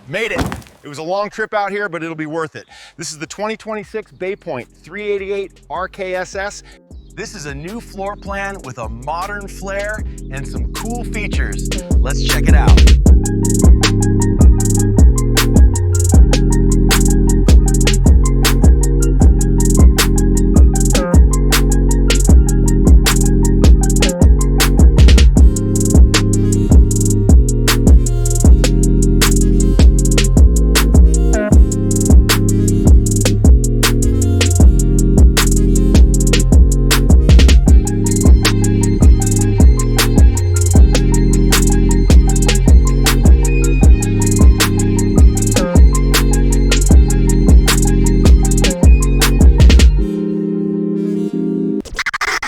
Made it. It was a long trip out here, but it'll be worth it. This is the 2026 Baypoint 388 RKSS. This is a new floor plan with a modern flair and some cool features. Let's check it out.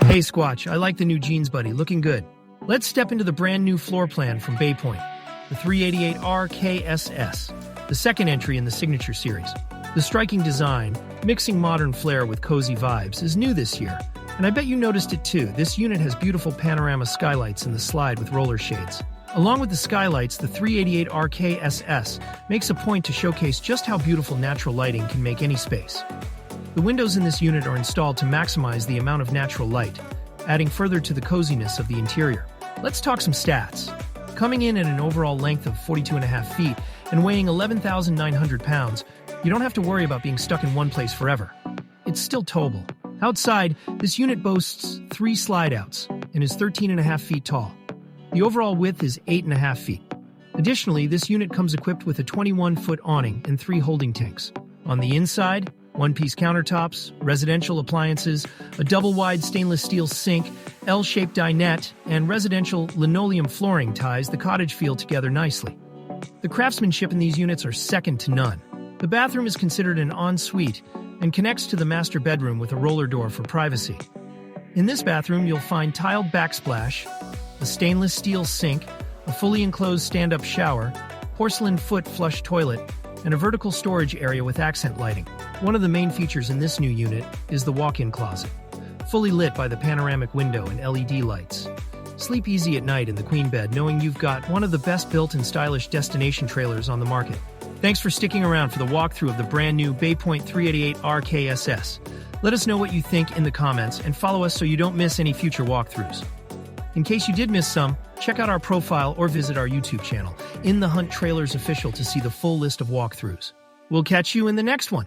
Hey Squatch, I like the new jeans buddy, looking good. Let's step into the brand new floor plan from Baypoint, the 388 RKSS, the second entry in the signature series. The striking design, mixing modern flair with cozy vibes, is new this year, and I bet you noticed it too. This unit has beautiful panorama skylights in the slide with roller shades. Along with the skylights, the 388 RKSS makes a point to showcase just how beautiful natural lighting can make any space. The windows in this unit are installed to maximize the amount of natural light, adding further to the coziness of the interior. Let's talk some stats. Coming in at an overall length of 42.5 feet and weighing 11,900 pounds, you don't have to worry about being stuck in one place forever. It's still towable. Outside, this unit boasts 3 slide-outs and is 13.5 feet tall. The overall width is 8.5 feet. Additionally, this unit comes equipped with a 21-foot awning and 3 holding tanks. On the inside, one-piece countertops, residential appliances, a double-wide stainless steel sink, L-shaped dinette, and residential linoleum flooring ties the cottage feel together nicely. The craftsmanship in these units are second to none. The bathroom is considered an ensuite and connects to the master bedroom with a roller door for privacy. In this bathroom, you'll find tiled backsplash, a stainless steel sink, a fully enclosed stand-up shower, porcelain foot flush toilet, and a vertical storage area with accent lighting. One of the main features in this new unit is the walk-in closet, fully lit by the panoramic window and LED lights. Sleep easy at night in the queen bed knowing you've got one of the best built and stylish destination trailers on the market. Thanks for sticking around for the walkthrough of the brand new Baypoint 388 RKSS. Let us know what you think in the comments and follow us so you don't miss any future walkthroughs. In case you did miss some, check out our profile or visit our YouTube channel, In the Hunt Trailers Official, to see the full list of walkthroughs. We'll catch you in the next one.